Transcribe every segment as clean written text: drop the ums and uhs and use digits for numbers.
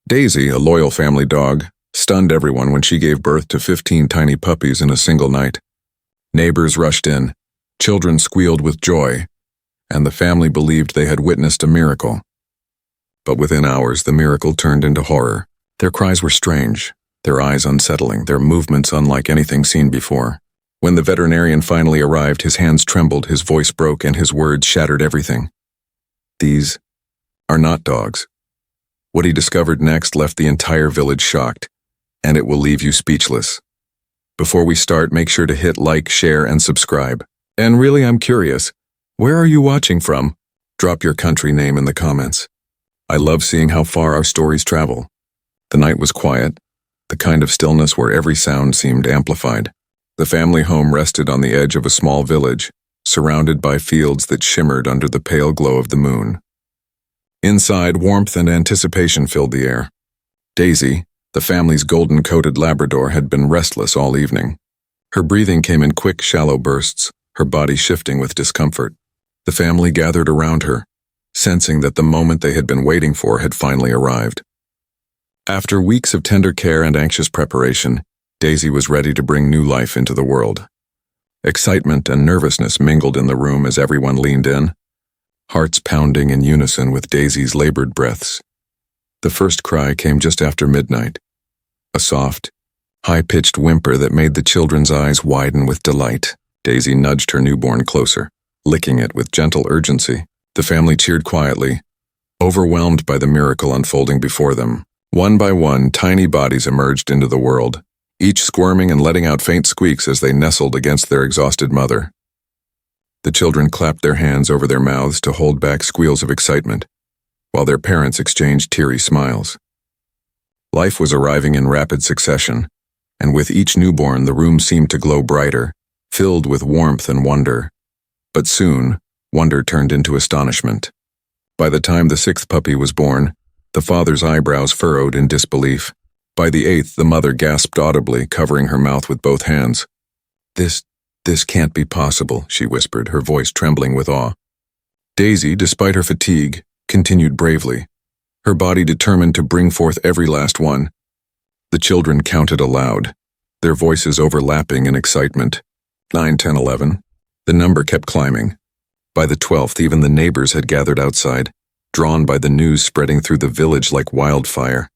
Daisy, a loyal family dog, stunned everyone when she gave birth to 15 tiny puppies in a single night. Neighbors rushed in, children squealed with joy, and the family believed they had witnessed a miracle. But within hours, the miracle turned into horror. Their cries were strange, their eyes unsettling, their movements unlike anything seen before. When the veterinarian finally arrived, his hands trembled, his voice broke, and his words shattered everything. These are not dogs. What he discovered next left the entire village shocked, and it will leave you speechless. Before we start, make sure to hit like, share, and subscribe. And really, I'm curious, where are you watching from? Drop your country name in the comments. I love seeing how far our stories travel. The night was quiet, the kind of stillness where every sound seemed amplified. The family home rested on the edge of a small village, surrounded by fields that shimmered under the pale glow of the moon. Inside, warmth and anticipation filled the air. Daisy, the family's golden-coated Labrador, had been restless all evening. Her breathing came in quick, shallow bursts, her body shifting with discomfort. The family gathered around her, sensing that the moment they had been waiting for had finally arrived. After weeks of tender care and anxious preparation, Daisy was ready to bring new life into the world. Excitement and nervousness mingled in the room as everyone leaned in, hearts pounding in unison with Daisy's labored breaths. The first cry came just after midnight, a soft, high-pitched whimper that made the children's eyes widen with delight. Daisy nudged her newborn closer, licking it with gentle urgency. The family cheered quietly, overwhelmed by the miracle unfolding before them. One by one, tiny bodies emerged into the world, each squirming and letting out faint squeaks as they nestled against their exhausted mother. The children clapped their hands over their mouths to hold back squeals of excitement, while their parents exchanged teary smiles. Life was arriving in rapid succession, and with each newborn the room seemed to glow brighter, filled with warmth and wonder. But soon, wonder turned into astonishment. By the time the 6th puppy was born, the father's eyebrows furrowed in disbelief. By the 8th, the mother gasped audibly, covering her mouth with both hands. This can't be possible," she whispered, her voice trembling with awe. Daisy, despite her fatigue, continued bravely, her body determined to bring forth every last one. The children counted aloud, their voices overlapping in excitement. 9, 10, 11. The number kept climbing. By the 12th, even the neighbors had gathered outside, drawn by the news spreading through the village like wildfire.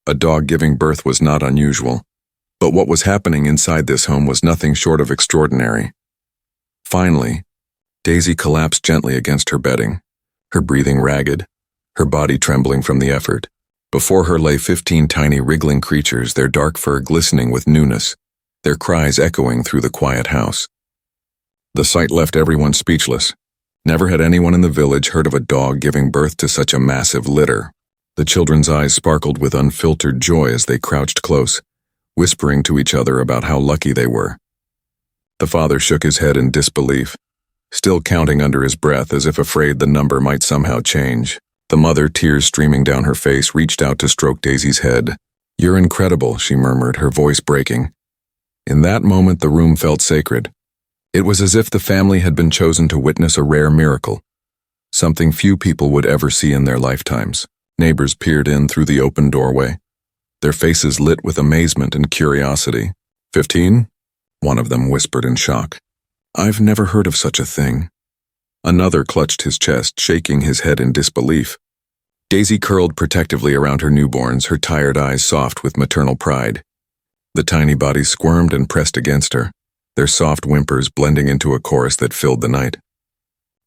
A dog giving birth was not unusual, but what was happening inside this home was nothing short of extraordinary. Finally, Daisy collapsed gently against her bedding, her breathing ragged, her body trembling from the effort. Before her lay 15 tiny wriggling creatures, their dark fur glistening with newness, their cries echoing through the quiet house. The sight left everyone speechless. Never had anyone in the village heard of a dog giving birth to such a massive litter. The children's eyes sparkled with unfiltered joy as they crouched close, whispering to each other about how lucky they were. The father shook his head in disbelief, still counting under his breath as if afraid the number might somehow change. The mother, tears streaming down her face, reached out to stroke Daisy's head. "You're incredible," she murmured, her voice breaking. In that moment, the room felt sacred. It was as if the family had been chosen to witness a rare miracle, something few people would ever see in their lifetimes. Neighbors peered in through the open doorway, their faces lit with amazement and curiosity. 15? One of them whispered in shock. "I've never heard of such a thing." Another clutched his chest, shaking his head in disbelief. Daisy curled protectively around her newborns, her tired eyes soft with maternal pride. The tiny bodies squirmed and pressed against her, their soft whimpers blending into a chorus that filled the night.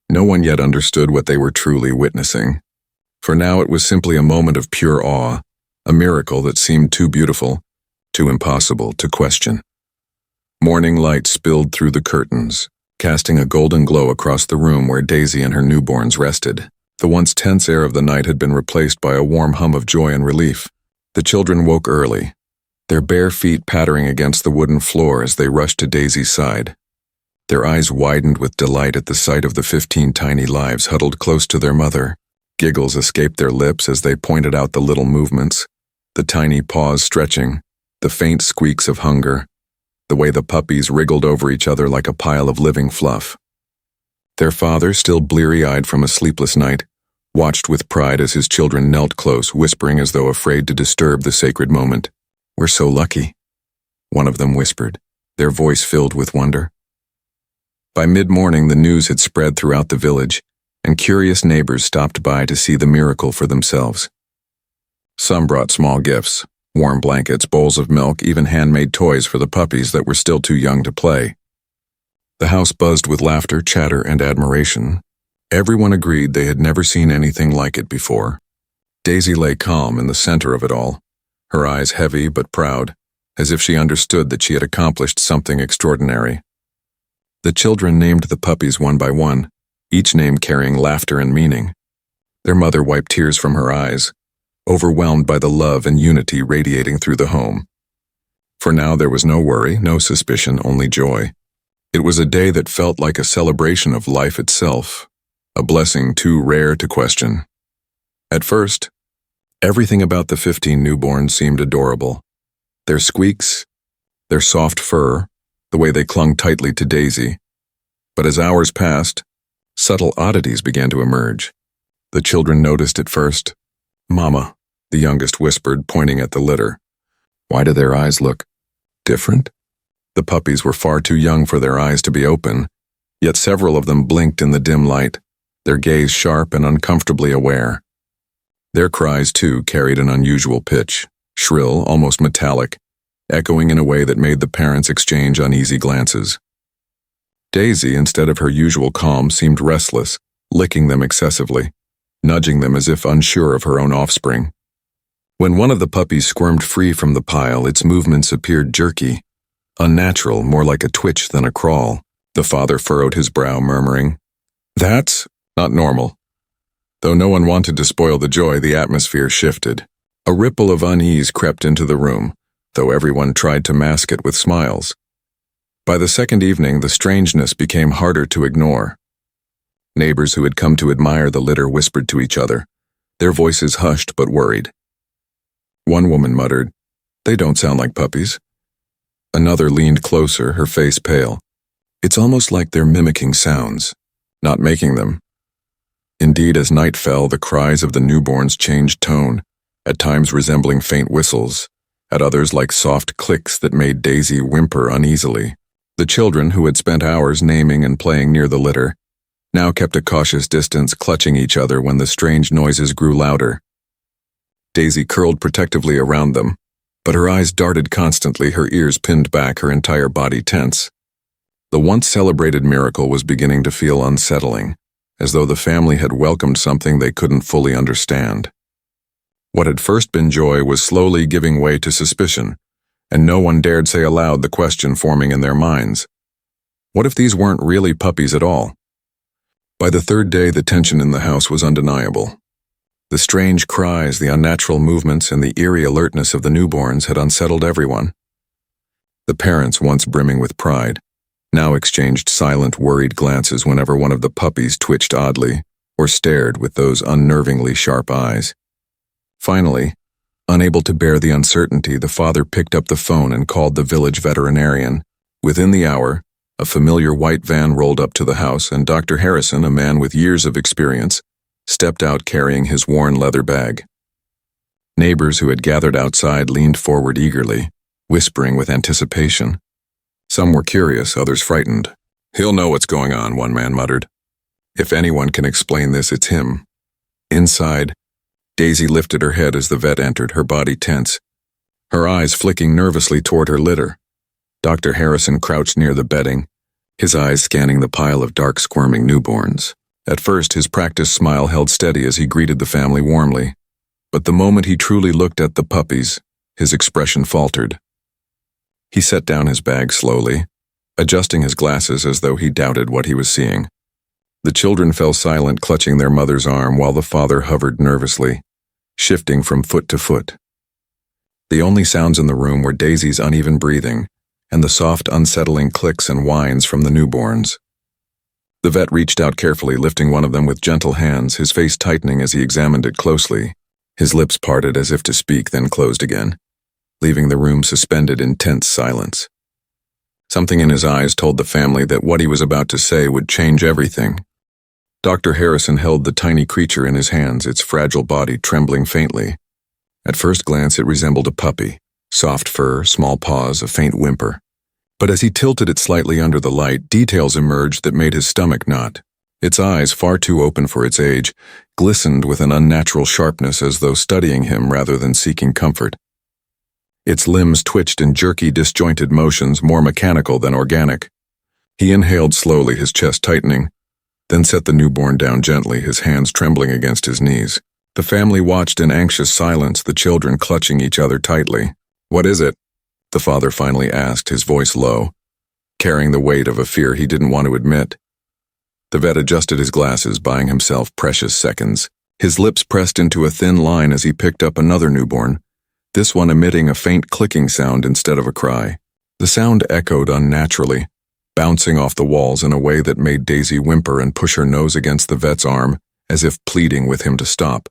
No one yet understood what they were truly witnessing. For now it was simply a moment of pure awe, a miracle that seemed too beautiful, too impossible to question. Morning light spilled through the curtains, casting a golden glow across the room where Daisy and her newborns rested. The once tense air of the night had been replaced by a warm hum of joy and relief. The children woke early, their bare feet pattering against the wooden floor as they rushed to Daisy's side. Their eyes widened with delight at the sight of the 15 tiny lives huddled close to their mother. Giggles escaped their lips as they pointed out the little movements, the tiny paws stretching, the faint squeaks of hunger, the way the puppies wriggled over each other like a pile of living fluff. Their father, still bleary-eyed from a sleepless night, watched with pride as his children knelt close, whispering as though afraid to disturb the sacred moment. "We're so lucky," one of them whispered, their voice filled with wonder. By mid-morning, the news had spread throughout the village, and curious neighbors stopped by to see the miracle for themselves. Some brought small gifts, warm blankets, bowls of milk, even handmade toys for the puppies that were still too young to play. The house buzzed with laughter, chatter, and admiration. Everyone agreed they had never seen anything like it before. Daisy lay calm in the center of it all, her eyes heavy but proud, as if she understood that she had accomplished something extraordinary. The children named the puppies one by one, each name carrying laughter and meaning. Their mother wiped tears from her eyes, overwhelmed by the love and unity radiating through the home. For now there was no worry, no suspicion, only joy. It was a day that felt like a celebration of life itself, a blessing too rare to question. At first, everything about the 15 newborns seemed adorable. Their squeaks, their soft fur, the way they clung tightly to Daisy. But as hours passed, subtle oddities began to emerge. The children noticed at first. "Mama," the youngest whispered, pointing at the litter. "Why do their eyes look different?" The puppies were far too young for their eyes to be open, yet several of them blinked in the dim light, their gaze sharp and uncomfortably aware. Their cries, too, carried an unusual pitch, shrill, almost metallic, echoing in a way that made the parents exchange uneasy glances. Daisy, instead of her usual calm, seemed restless, licking them excessively, nudging them as if unsure of her own offspring. When one of the puppies squirmed free from the pile, its movements appeared jerky, unnatural, more like a twitch than a crawl. The father furrowed his brow, murmuring, "That's not normal." Though no one wanted to spoil the joy, the atmosphere shifted. A ripple of unease crept into the room, though everyone tried to mask it with smiles. By the second evening, the strangeness became harder to ignore. Neighbors who had come to admire the litter whispered to each other, their voices hushed but worried. One woman muttered, "They don't sound like puppies." Another leaned closer, her face pale. "It's almost like they're mimicking sounds, not making them." Indeed, as night fell, the cries of the newborns changed tone, at times resembling faint whistles, at others like soft clicks that made Daisy whimper uneasily. The children, who had spent hours naming and playing near the litter, now kept a cautious distance, clutching each other when the strange noises grew louder. Daisy curled protectively around them, but her eyes darted constantly, her ears pinned back, her entire body tense. The once celebrated miracle was beginning to feel unsettling, as though the family had welcomed something they couldn't fully understand. What had first been joy was slowly giving way to suspicion, and no one dared say aloud the question forming in their minds. What if these weren't really puppies at all? By the third day, the tension in the house was undeniable. The strange cries, the unnatural movements, and the eerie alertness of the newborns had unsettled everyone. The parents, once brimming with pride, now exchanged silent, worried glances whenever one of the puppies twitched oddly or stared with those unnervingly sharp eyes. Finally, unable to bear the uncertainty, the father picked up the phone and called the village veterinarian. Within the hour, a familiar white van rolled up to the house, and Dr. Harrison, a man with years of experience, stepped out carrying his worn leather bag. Neighbors who had gathered outside leaned forward eagerly, whispering with anticipation. Some were curious, others frightened. "He'll know what's going on," one man muttered. "If anyone can explain this, it's him." Inside, Daisy lifted her head as the vet entered, her body tense, her eyes flicking nervously toward her litter. Dr. Harrison crouched near the bedding, his eyes scanning the pile of dark, squirming newborns. At first, his practiced smile held steady as he greeted the family warmly, but the moment he truly looked at the puppies, his expression faltered. He set down his bag slowly, adjusting his glasses as though he doubted what he was seeing. The children fell silent, clutching their mother's arm, while the father hovered nervously, shifting from foot to foot. The only sounds in the room were Daisy's uneven breathing and the soft, unsettling clicks and whines from the newborns. The vet reached out carefully, lifting one of them with gentle hands, his face tightening as he examined it closely. His lips parted as if to speak, then closed again, leaving the room suspended in tense silence. Something in his eyes told the family that what he was about to say would change everything. Dr. Harrison held the tiny creature in his hands, its fragile body trembling faintly. At first glance, it resembled a puppy. Soft fur, small paws, a faint whimper. But as he tilted it slightly under the light, details emerged that made his stomach knot. Its eyes, far too open for its age, glistened with an unnatural sharpness as though studying him rather than seeking comfort. Its limbs twitched in jerky, disjointed motions, more mechanical than organic. He inhaled slowly, his chest tightening, then set the newborn down gently, his hands trembling against his knees. The family watched in anxious silence, the children clutching each other tightly. "What is it?" the father finally asked, his voice low, carrying the weight of a fear he didn't want to admit. The vet adjusted his glasses, buying himself precious seconds. His lips pressed into a thin line as he picked up another newborn, this one emitting a faint clicking sound instead of a cry. The sound echoed unnaturally, bouncing off the walls in a way that made Daisy whimper and push her nose against the vet's arm, as if pleading with him to stop.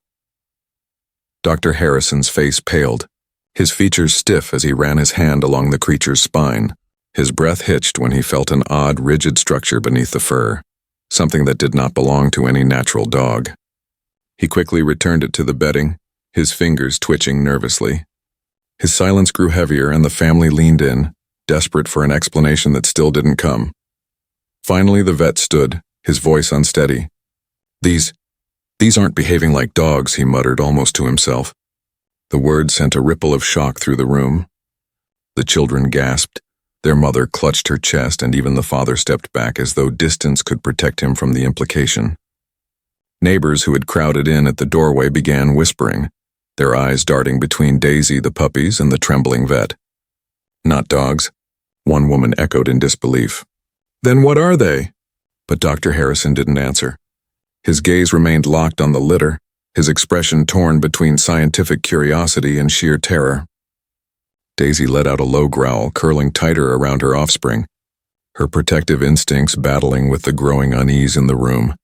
Dr. Harrison's face paled, his features stiff as he ran his hand along the creature's spine. His breath hitched when he felt an odd, rigid structure beneath the fur, something that did not belong to any natural dog. He quickly returned it to the bedding, his fingers twitching nervously. His silence grew heavier and the family leaned in, desperate for an explanation that still didn't come. Finally, the vet stood, his voice unsteady. These aren't behaving like dogs," he muttered almost to himself. The word sent a ripple of shock through the room. The children gasped, their mother clutched her chest, and even the father stepped back as though distance could protect him from the implication. Neighbors who had crowded in at the doorway began whispering, their eyes darting between Daisy, the puppies, and the trembling vet. "Not dogs," one woman echoed in disbelief. "Then what are they?" But Dr. Harrison didn't answer. His gaze remained locked on the litter, his expression torn between scientific curiosity and sheer terror. Daisy let out a low growl, curling tighter around her offspring, her protective instincts battling with the growing unease in the room.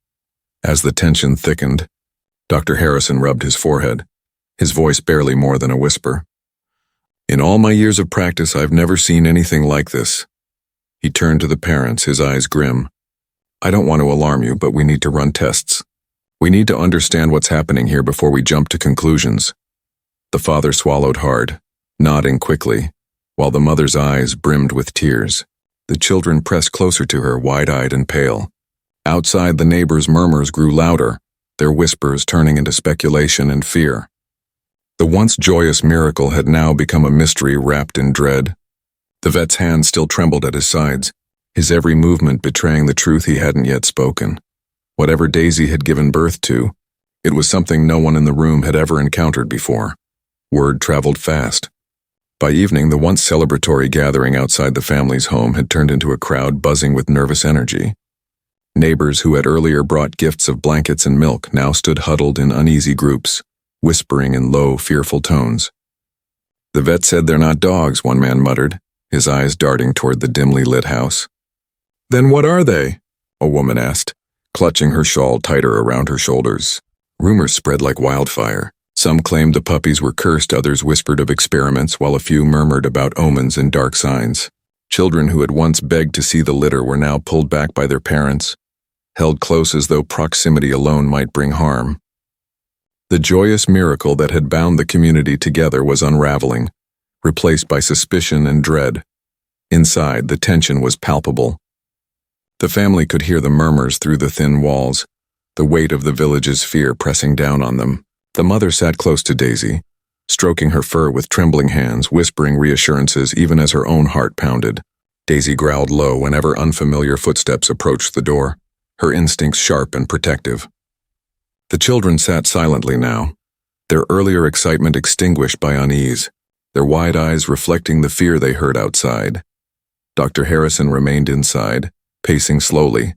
As the tension thickened, Dr. Harrison rubbed his forehead, his voice barely more than a whisper. "In all my years of practice, I've never seen anything like this." He turned to the parents, his eyes grim. "I don't want to alarm you, but we need to run tests. We need to understand what's happening here before we jump to conclusions." The father swallowed hard, nodding quickly, while the mother's eyes brimmed with tears. The children pressed closer to her, wide-eyed and pale. Outside, the neighbors' murmurs grew louder, their whispers turning into speculation and fear. The once joyous miracle had now become a mystery wrapped in dread. The vet's hand still trembled at his sides, his every movement betraying the truth he hadn't yet spoken. Whatever Daisy had given birth to, it was something no one in the room had ever encountered before. Word traveled fast. By evening, the once celebratory gathering outside the family's home had turned into a crowd buzzing with nervous energy. Neighbors who had earlier brought gifts of blankets and milk now stood huddled in uneasy groups, whispering in low, fearful tones. "The vet said they're not dogs," one man muttered, his eyes darting toward the dimly lit house. "Then what are they?" a woman asked, clutching her shawl tighter around her shoulders. Rumors spread like wildfire. Some claimed the puppies were cursed, others whispered of experiments, while a few murmured about omens and dark signs. Children who had once begged to see the litter were now pulled back by their parents, held close as though proximity alone might bring harm. The joyous miracle that had bound the community together was unraveling, replaced by suspicion and dread. Inside, the tension was palpable. The family could hear the murmurs through the thin walls, the weight of the village's fear pressing down on them. The mother sat close to Daisy, stroking her fur with trembling hands, whispering reassurances even as her own heart pounded. Daisy growled low whenever unfamiliar footsteps approached the door, her instincts sharp and protective. The children sat silently now, their earlier excitement extinguished by unease, their wide eyes reflecting the fear they heard outside. Dr. Harrison remained inside, pacing slowly,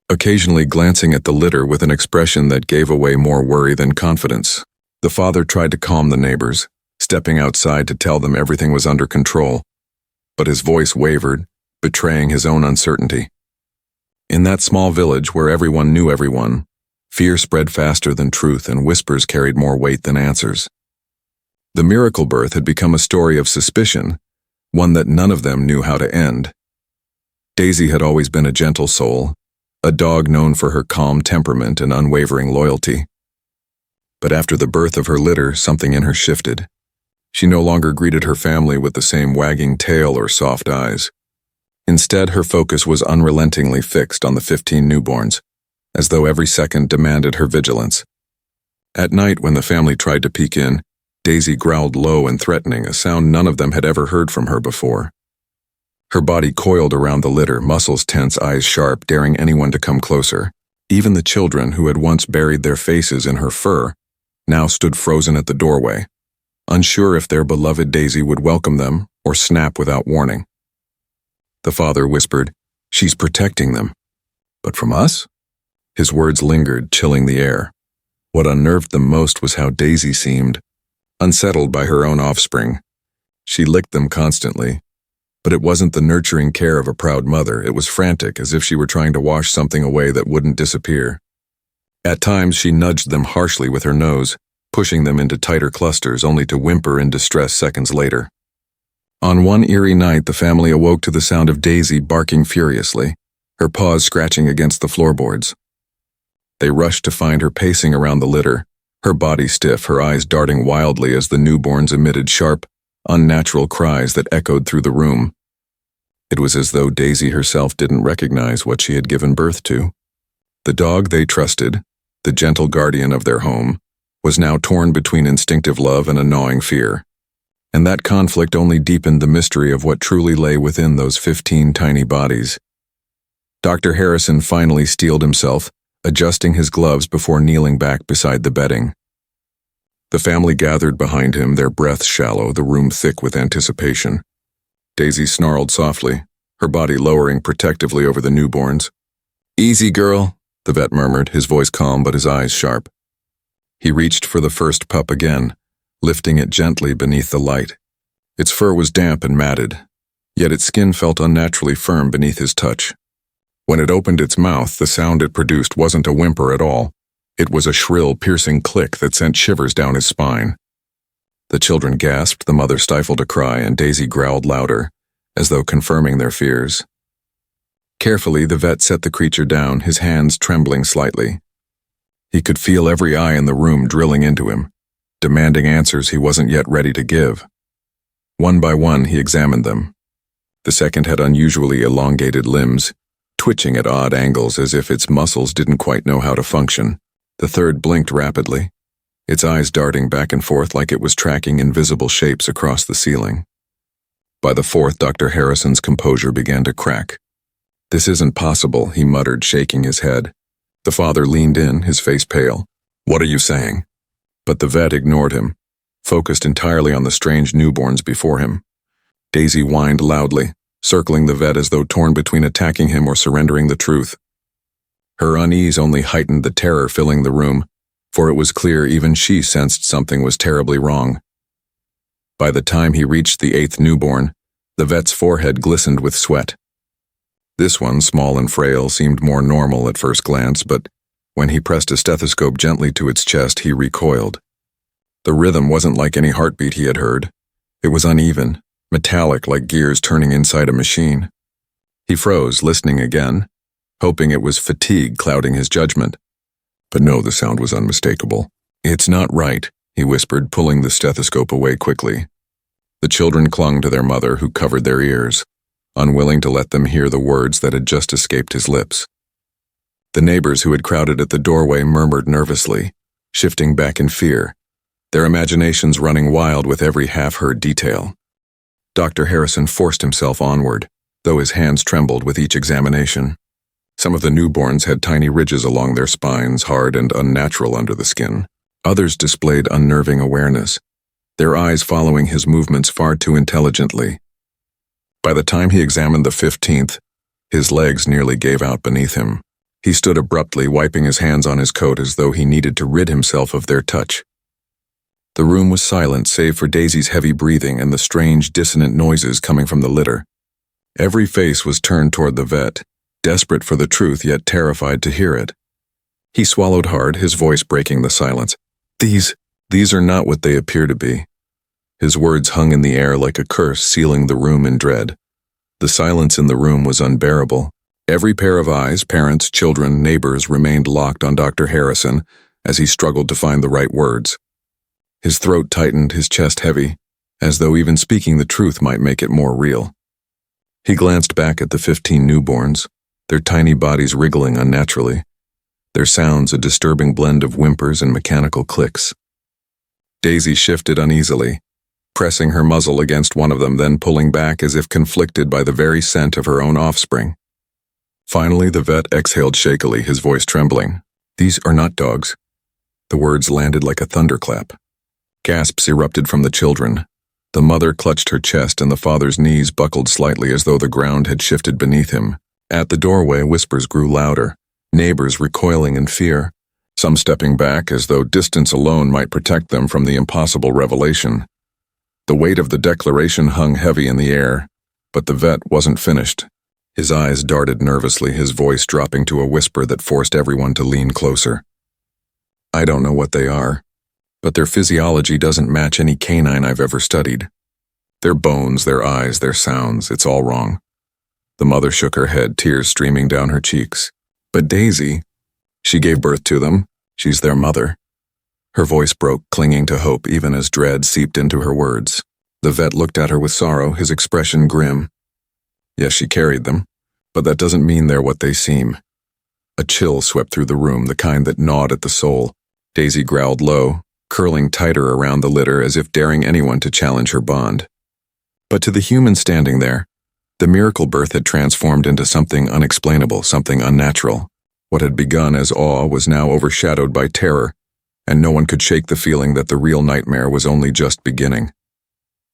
occasionally glancing at the litter with an expression that gave away more worry than confidence. The father tried to calm the neighbors, stepping outside to tell them everything was under control, but his voice wavered, betraying his own uncertainty. In that small village where everyone knew everyone, fear spread faster than truth and whispers carried more weight than answers. The miracle birth had become a story of suspicion, one that none of them knew how to end. Daisy had always been a gentle soul, a dog known for her calm temperament and unwavering loyalty. But after the birth of her litter, something in her shifted. She no longer greeted her family with the same wagging tail or soft eyes. Instead, her focus was unrelentingly fixed on the 15 newborns, as though every second demanded her vigilance. At night, when the family tried to peek in, Daisy growled low and threatening, a sound none of them had ever heard from her before. Her body coiled around the litter, muscles tense, eyes sharp, daring anyone to come closer. Even the children, who had once buried their faces in her fur, now stood frozen at the doorway, unsure if their beloved Daisy would welcome them or snap without warning. The father whispered, "She's protecting them." "But from us?" His words lingered, chilling the air. What unnerved them most was how Daisy seemed, unsettled by her own offspring. She licked them constantly, but it wasn't the nurturing care of a proud mother. It was frantic, as if she were trying to wash something away that wouldn't disappear. At times, she nudged them harshly with her nose, pushing them into tighter clusters only to whimper in distress seconds later. On one eerie night, the family awoke to the sound of Daisy barking furiously, her paws scratching against the floorboards. They rushed to find her pacing around the litter, her body stiff, her eyes darting wildly as the newborns emitted sharp, unnatural cries that echoed through the room. It was as though Daisy herself didn't recognize what she had given birth to. The dog they trusted, the gentle guardian of their home, was now torn between instinctive love and a gnawing fear. And that conflict only deepened the mystery of what truly lay within those 15 tiny bodies. Dr. Harrison finally steeled himself, adjusting his gloves before kneeling back beside the bedding. The family gathered behind him, their breaths shallow, the room thick with anticipation. Daisy snarled softly, her body lowering protectively over the newborns. "Easy, girl," the vet murmured, his voice calm but his eyes sharp. He reached for the first pup again, lifting it gently beneath the light. Its fur was damp and matted, yet its skin felt unnaturally firm beneath his touch. When it opened its mouth, the sound it produced wasn't a whimper at all. It was a shrill, piercing click that sent shivers down his spine. The children gasped, the mother stifled a cry, and Daisy growled louder, as though confirming their fears. Carefully, the vet set the creature down, his hands trembling slightly. He could feel every eye in the room drilling into him, demanding answers he wasn't yet ready to give. One by one, he examined them. The second had unusually elongated limbs, twitching at odd angles as if its muscles didn't quite know how to function. The third blinked rapidly, its eyes darting back and forth like it was tracking invisible shapes across the ceiling. By the fourth, Dr. Harrison's composure began to crack. "This isn't possible," he muttered, shaking his head. The father leaned in, his face pale. "What are you saying?" But the vet ignored him, focused entirely on the strange newborns before him. Daisy whined loudly, circling the vet as though torn between attacking him or surrendering the truth. Her unease only heightened the terror filling the room, for it was clear even she sensed something was terribly wrong. By the time he reached the 8th newborn, the vet's forehead glistened with sweat. This one, small and frail, seemed more normal at first glance, but when he pressed a stethoscope gently to its chest, he recoiled. The rhythm wasn't like any heartbeat he had heard. It was uneven, metallic like gears turning inside a machine. He froze, listening again, hoping it was fatigue clouding his judgment. But no, the sound was unmistakable. "It's not right," he whispered, pulling the stethoscope away quickly. The children clung to their mother, who covered their ears, unwilling to let them hear the words that had just escaped his lips. The neighbors who had crowded at the doorway murmured nervously, shifting back in fear, their imaginations running wild with every half-heard detail. Dr. Harrison forced himself onward, though his hands trembled with each examination. Some of the newborns had tiny ridges along their spines, hard and unnatural under the skin. Others displayed unnerving awareness, their eyes following his movements far too intelligently. By the time he examined the 15th, his legs nearly gave out beneath him. He stood abruptly, wiping his hands on his coat as though he needed to rid himself of their touch. The room was silent save for Daisy's heavy breathing and the strange, dissonant noises coming from the litter. Every face was turned toward the vet, desperate for the truth yet terrified to hear it. He swallowed hard, his voice breaking the silence. These are not what they appear to be." His words hung in the air like a curse, sealing the room in dread. The silence in the room was unbearable, Every pair of eyes, parents, children, neighbors, remained locked on Dr. Harrison as he struggled to find the right words. His throat tightened, his chest heavy, as though even speaking the truth might make it more real. He glanced back at the 15 newborns, their tiny bodies wriggling unnaturally, their sounds a disturbing blend of whimpers and mechanical clicks. Daisy shifted uneasily, pressing her muzzle against one of them, then pulling back as if conflicted by the very scent of her own offspring. Finally, the vet exhaled shakily, his voice trembling. "These are not dogs." The words landed like a thunderclap. Gasps erupted from the children. The mother clutched her chest and the father's knees buckled slightly as though the ground had shifted beneath him. At the doorway, whispers grew louder, neighbors recoiling in fear, some stepping back as though distance alone might protect them from the impossible revelation. The weight of the declaration hung heavy in the air, but the vet wasn't finished. His eyes darted nervously, his voice dropping to a whisper that forced everyone to lean closer. "I don't know what they are, but their physiology doesn't match any canine I've ever studied. Their bones, their eyes, their sounds, it's all wrong." The mother shook her head, tears streaming down her cheeks. "But Daisy, she gave birth to them. She's their mother." Her voice broke, clinging to hope even as dread seeped into her words. The vet looked at her with sorrow, his expression grim. "Yes, she carried them, but that doesn't mean they're what they seem." A chill swept through the room, the kind that gnawed at the soul. Daisy growled low, curling tighter around the litter as if daring anyone to challenge her bond. But to the human standing there, the miracle birth had transformed into something unexplainable, something unnatural. What had begun as awe was now overshadowed by terror, and no one could shake the feeling that the real nightmare was only just beginning.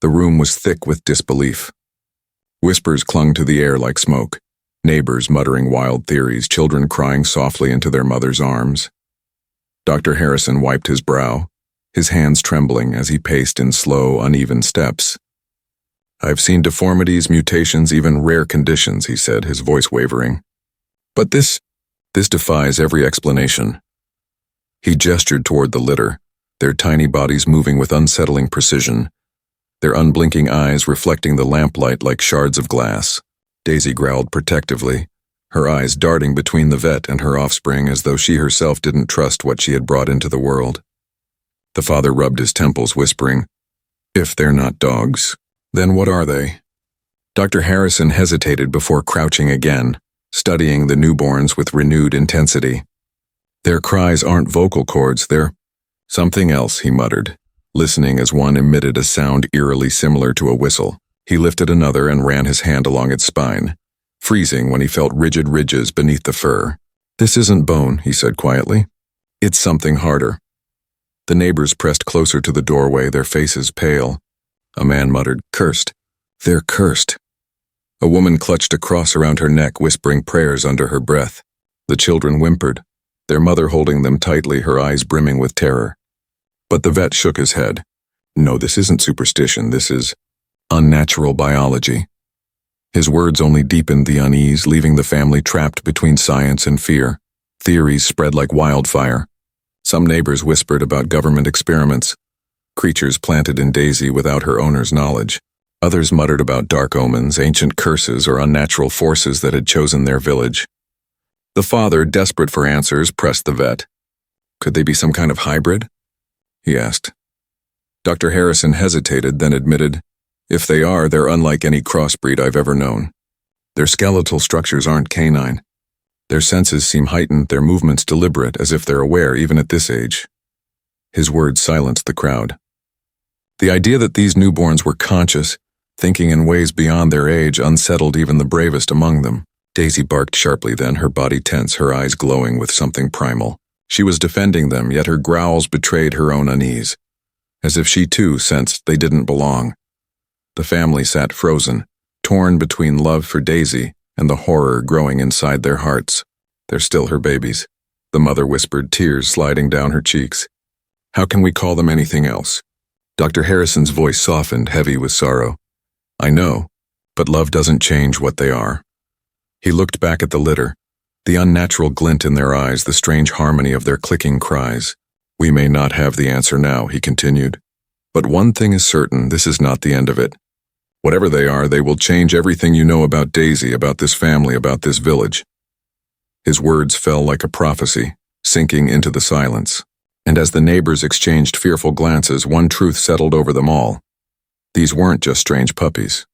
The room was thick with disbelief. Whispers clung to the air like smoke, neighbors muttering wild theories, children crying softly into their mother's arms. Dr. Harrison wiped his brow, his hands trembling as he paced in slow, uneven steps. "I've seen deformities, mutations, even rare conditions," he said, his voice wavering. "But this defies every explanation." He gestured toward the litter, their tiny bodies moving with unsettling precision, their unblinking eyes reflecting the lamplight like shards of glass. Daisy growled protectively, her eyes darting between the vet and her offspring as though she herself didn't trust what she had brought into the world. The father rubbed his temples, whispering, "If they're not dogs, then what are they?" Dr. Harrison hesitated before crouching again, studying the newborns with renewed intensity. "Their cries aren't vocal cords, they're something else," he muttered, listening as one emitted a sound eerily similar to a whistle. He lifted another and ran his hand along its spine, freezing when he felt rigid ridges beneath the fur. "This isn't bone," he said quietly. "It's something harder." The neighbors pressed closer to the doorway, their faces pale. A man muttered, "Cursed. They're cursed." A woman clutched a cross around her neck, whispering prayers under her breath. The children whimpered, their mother holding them tightly, her eyes brimming with terror. But the vet shook his head. "No, this isn't superstition, this is unnatural biology." His words only deepened the unease, leaving the family trapped between science and fear. Theories spread like wildfire. Some neighbors whispered about government experiments, creatures planted in Daisy without her owner's knowledge. Others muttered about dark omens, ancient curses, or unnatural forces that had chosen their village. The father, desperate for answers, pressed the vet. "Could they be some kind of hybrid?" he asked. Dr. Harrison hesitated, then admitted, "If they are, they're unlike any crossbreed I've ever known. Their skeletal structures aren't canine. Their senses seem heightened, their movements deliberate, as if they're aware even at this age." His words silenced the crowd. The idea that these newborns were conscious, thinking in ways beyond their age, unsettled even the bravest among them. Daisy barked sharply then, her body tense, her eyes glowing with something primal. She was defending them, yet her growls betrayed her own unease, as if she too sensed they didn't belong. The family sat frozen, torn between love for Daisy and the horror growing inside their hearts. "They're still her babies," the mother whispered, tears sliding down her cheeks. "How can we call them anything else?" Dr. Harrison's voice softened, heavy with sorrow. "I know, but love doesn't change what they are." He looked back at the litter, the unnatural glint in their eyes, the strange harmony of their clicking cries. "We may not have the answer now," he continued. "But one thing is certain, this is not the end of it. Whatever they are, they will change everything you know about Daisy, about this family, about this village. His words fell like a prophecy, sinking into the silence. And as the neighbors exchanged fearful glances, one truth settled over them all. These weren't just strange puppies.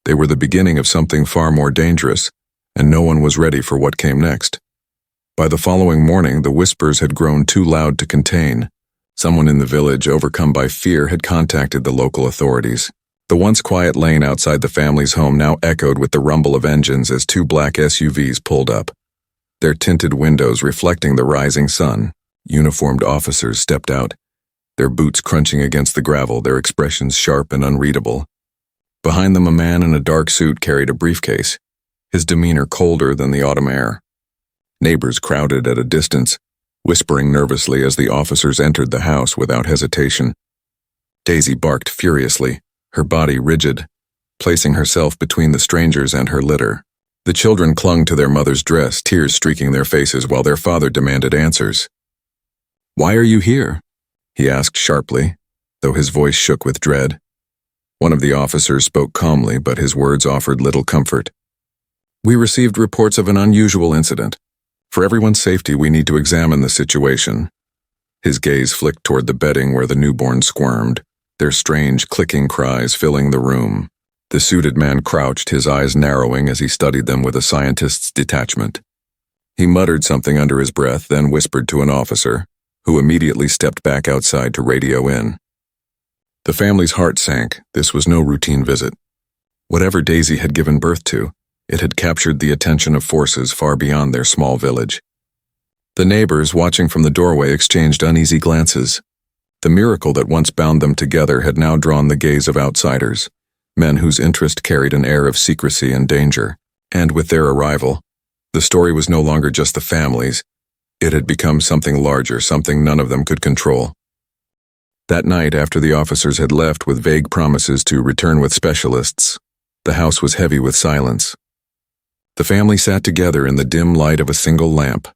They were the beginning of something far more dangerous, and no one was ready for what came next. By the following morning, the whispers had grown too loud to contain. Someone in the village, overcome by fear, had contacted the local authorities. The once quiet lane outside the family's home now echoed with the rumble of engines as two black SUVs pulled up. Their tinted windows reflecting the rising sun. Uniformed officers stepped out, their boots crunching against the gravel, their expressions sharp and unreadable. Behind them, a man in a dark suit carried a briefcase, his demeanor colder than the autumn air. Neighbors crowded at a distance, whispering nervously as the officers entered the house without hesitation. Daisy barked furiously, her body rigid, placing herself between the strangers and her litter. The children clung to their mother's dress, tears streaking their faces while their father demanded answers. "Why are you here?" he asked sharply, though his voice shook with dread. One of the officers spoke calmly, but his words offered little comfort. "We received reports of an unusual incident. For everyone's safety, we need to examine the situation." His gaze flicked toward the bedding where the newborns squirmed, their strange clicking cries filling the room. The suited man crouched, his eyes narrowing as he studied them with a scientist's detachment. He muttered something under his breath, then whispered to an officer, who immediately stepped back outside to radio in. The family's heart sank. This was no routine visit. Whatever Daisy had given birth to, it had captured the attention of forces far beyond their small village. The neighbors, watching from the doorway, exchanged uneasy glances. The miracle that once bound them together had now drawn the gaze of outsiders, men whose interest carried an air of secrecy and danger. And with their arrival, the story was no longer just the family's. It had become something larger, something none of them could control. That night, after the officers had left with vague promises to return with specialists, the house was heavy with silence. The family sat together in the dim light of a single lamp,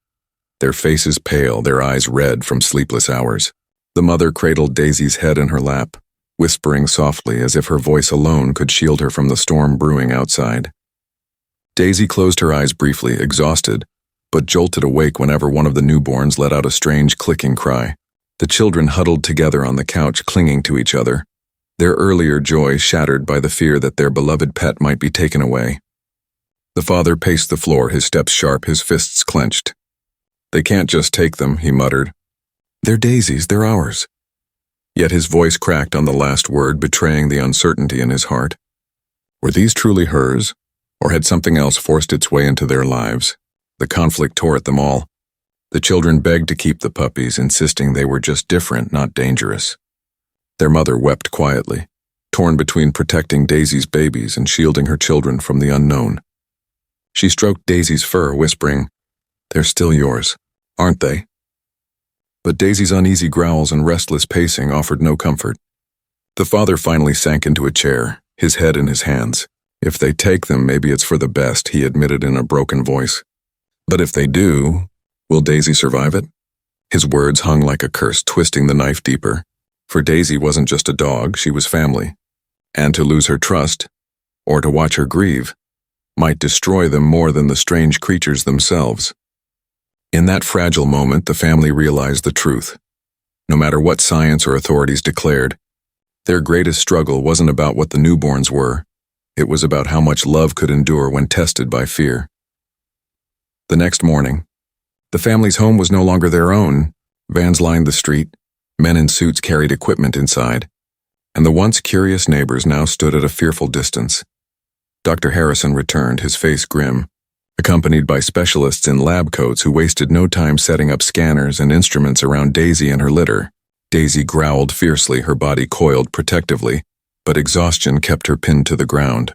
their faces pale, their eyes red from sleepless hours. The mother cradled Daisy's head in her lap, whispering softly as if her voice alone could shield her from the storm brewing outside. Daisy closed her eyes briefly, exhausted, but jolted awake whenever one of the newborns let out a strange clicking cry. The children huddled together on the couch, clinging to each other, their earlier joy shattered by the fear that their beloved pet might be taken away. The father paced the floor, his steps sharp, his fists clenched. "They can't just take them," he muttered. "They're Daisy's, they're ours." Yet his voice cracked on the last word, betraying the uncertainty in his heart. Were these truly hers, or had something else forced its way into their lives? The conflict tore at them all. The children begged to keep the puppies, insisting they were just different, not dangerous. Their mother wept quietly, torn between protecting Daisy's babies and shielding her children from the unknown. She stroked Daisy's fur, whispering, "They're still yours, aren't they?" But Daisy's uneasy growls and restless pacing offered no comfort. The father finally sank into a chair, his head in his hands. "If they take them, maybe it's for the best," he admitted in a broken voice. "But if they do, will Daisy survive it?" His words hung like a curse, twisting the knife deeper. For Daisy wasn't just a dog, she was family. And to lose her trust, or to watch her grieve, might destroy them more than the strange creatures themselves. In that fragile moment, the family realized the truth. No matter what science or authorities declared, their greatest struggle wasn't about what the newborns were. It was about how much love could endure when tested by fear. The next morning, the family's home was no longer their own. Vans lined the street, men in suits carried equipment inside, and the once curious neighbors now stood at a fearful distance. Dr. Harrison returned, his face grim, accompanied by specialists in lab coats who wasted no time setting up scanners and instruments around Daisy and her litter. Daisy growled fiercely, her body coiled protectively, but exhaustion kept her pinned to the ground.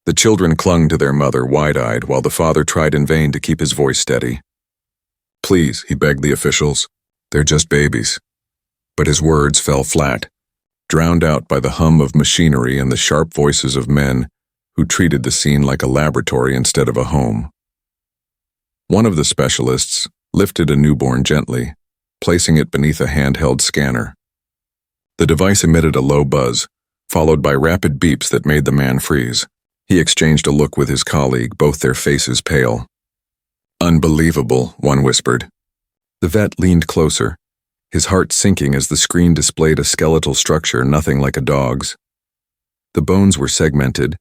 The children clung to their mother, wide-eyed, while the father tried in vain to keep his voice steady. "Please," he begged the officials, "they're just babies." But his words fell flat, drowned out by the hum of machinery and the sharp voices of men who treated the scene like a laboratory instead of a home. One of the specialists lifted a newborn gently, placing it beneath a handheld scanner. The device emitted a low buzz, followed by rapid beeps that made the man freeze. He exchanged a look with his colleague, both their faces pale. "Unbelievable," one whispered. The vet leaned closer, his heart sinking as the screen displayed a skeletal structure nothing like a dog's. The bones were segmented,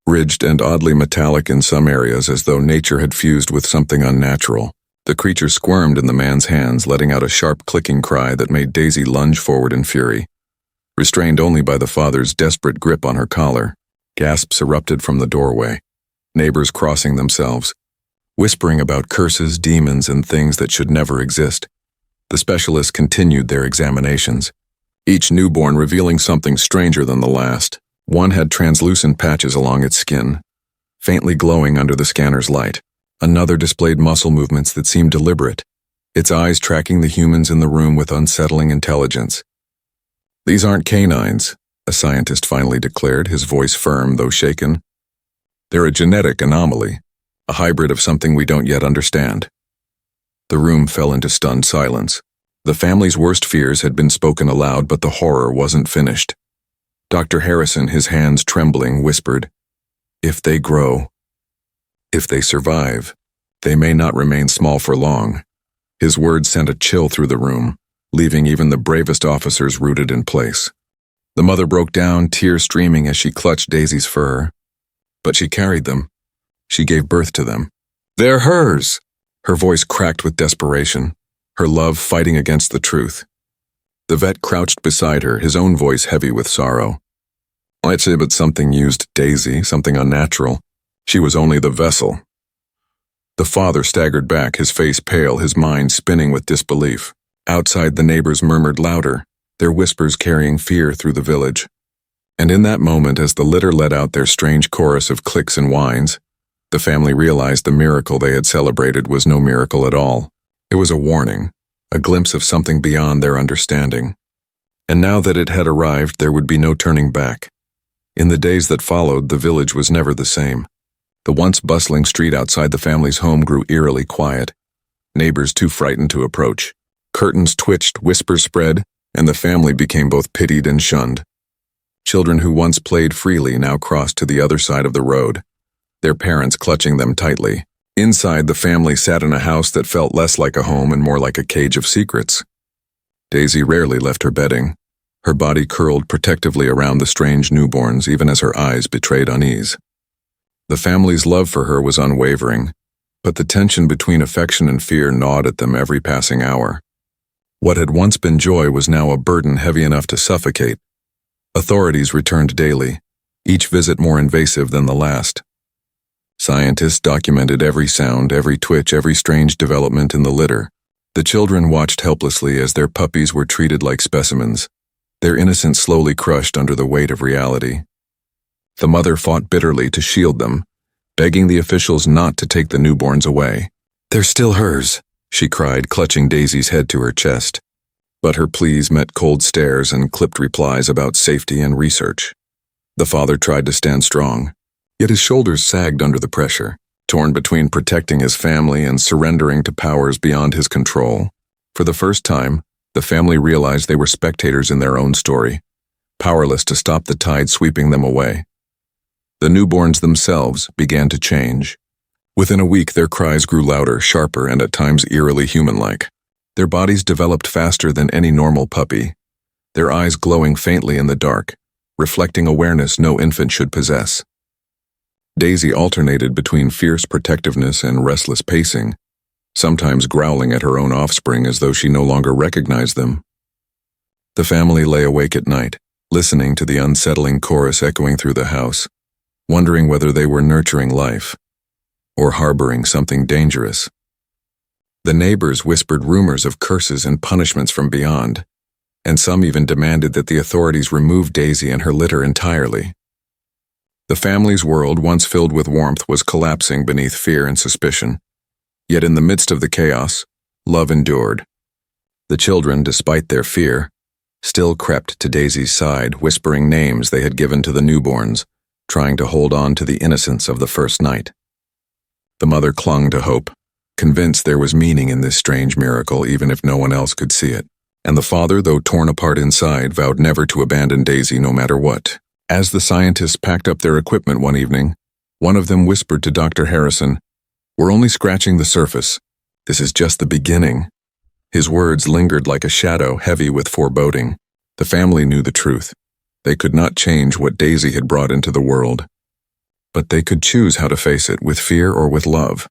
ridged and oddly metallic in some areas, as though nature had fused with something unnatural. The creature squirmed in the man's hands, letting out a sharp clicking cry that made Daisy lunge forward in fury. Restrained only by the father's desperate grip on her collar, gasps erupted from the doorway, neighbors crossing themselves, whispering about curses, demons, and things that should never exist. The specialists continued their examinations, each newborn revealing something stranger than the last. One had translucent patches along its skin, faintly glowing under the scanner's light. Another displayed muscle movements that seemed deliberate, its eyes tracking the humans in the room with unsettling intelligence. "These aren't canines," a scientist finally declared, his voice firm though shaken. "They're a genetic anomaly, a hybrid of something we don't yet understand." The room fell into stunned silence. The family's worst fears had been spoken aloud, but the horror wasn't finished. Dr. Harrison, his hands trembling, whispered, "If they grow, if they survive, they may not remain small for long." His words sent a chill through the room, leaving even the bravest officers rooted in place. The mother broke down, tears streaming as she clutched Daisy's fur. But she carried them. She gave birth to them. "They're hers!" Her voice cracked with desperation, her love fighting against the truth. The vet crouched beside her, his own voice heavy with sorrow. "I'd say but something used Daisy, something unnatural. She was only the vessel." The father staggered back, his face pale, his mind spinning with disbelief. Outside, the neighbors murmured louder, their whispers carrying fear through the village. And in that moment, as the litter let out their strange chorus of clicks and whines, the family realized the miracle they had celebrated was no miracle at all. It was a warning, a glimpse of something beyond their understanding. And now that it had arrived, there would be no turning back. In the days that followed, the village was never the same. The once bustling street outside the family's home grew eerily quiet, neighbors too frightened to approach. Curtains twitched, whispers spread, and the family became both pitied and shunned. Children who once played freely now crossed to the other side of the road, their parents clutching them tightly. Inside, the family sat in a house that felt less like a home and more like a cage of secrets. Daisy rarely left her bedding, her body curled protectively around the strange newborns, even as her eyes betrayed unease. The family's love for her was unwavering, but the tension between affection and fear gnawed at them every passing hour. What had once been joy was now a burden heavy enough to suffocate. Authorities returned daily, each visit more invasive than the last. Scientists documented every sound, every twitch, every strange development in the litter. The children watched helplessly as their puppies were treated like specimens, their innocence slowly crushed under the weight of reality. The mother fought bitterly to shield them, begging the officials not to take the newborns away. "They're still hers," she cried, clutching Daisy's head to her chest. But her pleas met cold stares and clipped replies about safety and research. The father tried to stand strong, yet his shoulders sagged under the pressure, torn between protecting his family and surrendering to powers beyond his control. For the first time, the family realized they were spectators in their own story, powerless to stop the tide sweeping them away. The newborns themselves began to change. Within a week, their cries grew louder, sharper, and at times eerily human-like. Their bodies developed faster than any normal puppy, their eyes glowing faintly in the dark, reflecting awareness no infant should possess. Daisy alternated between fierce protectiveness and restless pacing, sometimes growling at her own offspring as though she no longer recognized them. The family lay awake at night, listening to the unsettling chorus echoing through the house, wondering whether they were nurturing life or harboring something dangerous. The neighbors whispered rumors of curses and punishments from beyond, and some even demanded that the authorities remove Daisy and her litter entirely. The family's world, once filled with warmth, was collapsing beneath fear and suspicion. Yet in the midst of the chaos, love endured. The children, despite their fear, still crept to Daisy's side, whispering names they had given to the newborns, trying to hold on to the innocence of the first night. The mother clung to hope, convinced there was meaning in this strange miracle even if no one else could see it. And the father, though torn apart inside, vowed never to abandon Daisy no matter what. As the scientists packed up their equipment one evening, one of them whispered to Dr. Harrison, "We're only scratching the surface. This is just the beginning." His words lingered like a shadow, heavy with foreboding. The family knew the truth. They could not change what Daisy had brought into the world, but they could choose how to face it, with fear or with love.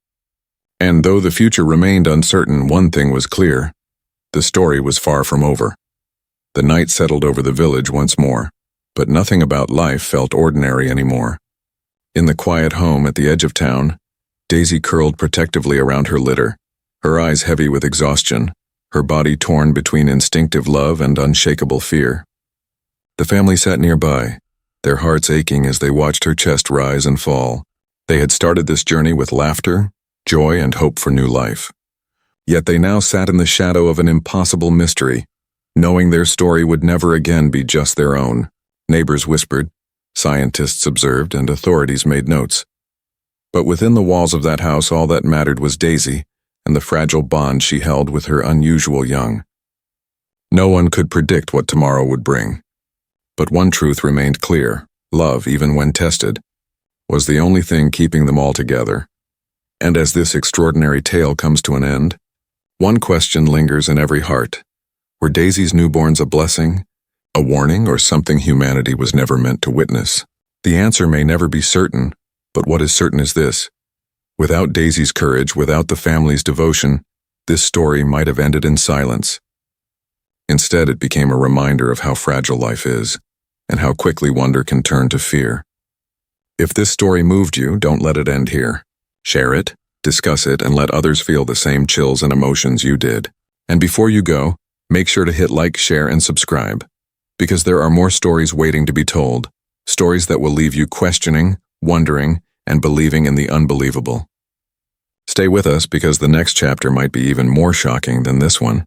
And though the future remained uncertain, one thing was clear. The story was far from over. The night settled over the village once more, but nothing about life felt ordinary anymore. In the quiet home at the edge of town, Daisy curled protectively around her litter, her eyes heavy with exhaustion, her body torn between instinctive love and unshakable fear. The family sat nearby, their hearts aching as they watched her chest rise and fall. They had started this journey with laughter, joy, and hope for new life. Yet they now sat in the shadow of an impossible mystery, knowing their story would never again be just their own. Neighbors whispered, scientists observed, and authorities made notes. But within the walls of that house, all that mattered was Daisy and the fragile bond she held with her unusual young. No one could predict what tomorrow would bring. But one truth remained clear: love, even when tested, was the only thing keeping them all together. And as this extraordinary tale comes to an end, one question lingers in every heart. Were Daisy's newborns a blessing, a warning, or something humanity was never meant to witness? The answer may never be certain, but what is certain is this: without Daisy's courage, without the family's devotion, this story might have ended in silence. Instead, it became a reminder of how fragile life is, and how quickly wonder can turn to fear. If this story moved you, don't let it end here. Share it, discuss it, and let others feel the same chills and emotions you did. And before you go, make sure to hit like, share, and subscribe, because there are more stories waiting to be told, stories that will leave you questioning, wondering, and believing in the unbelievable. Stay with us, because the next chapter might be even more shocking than this one.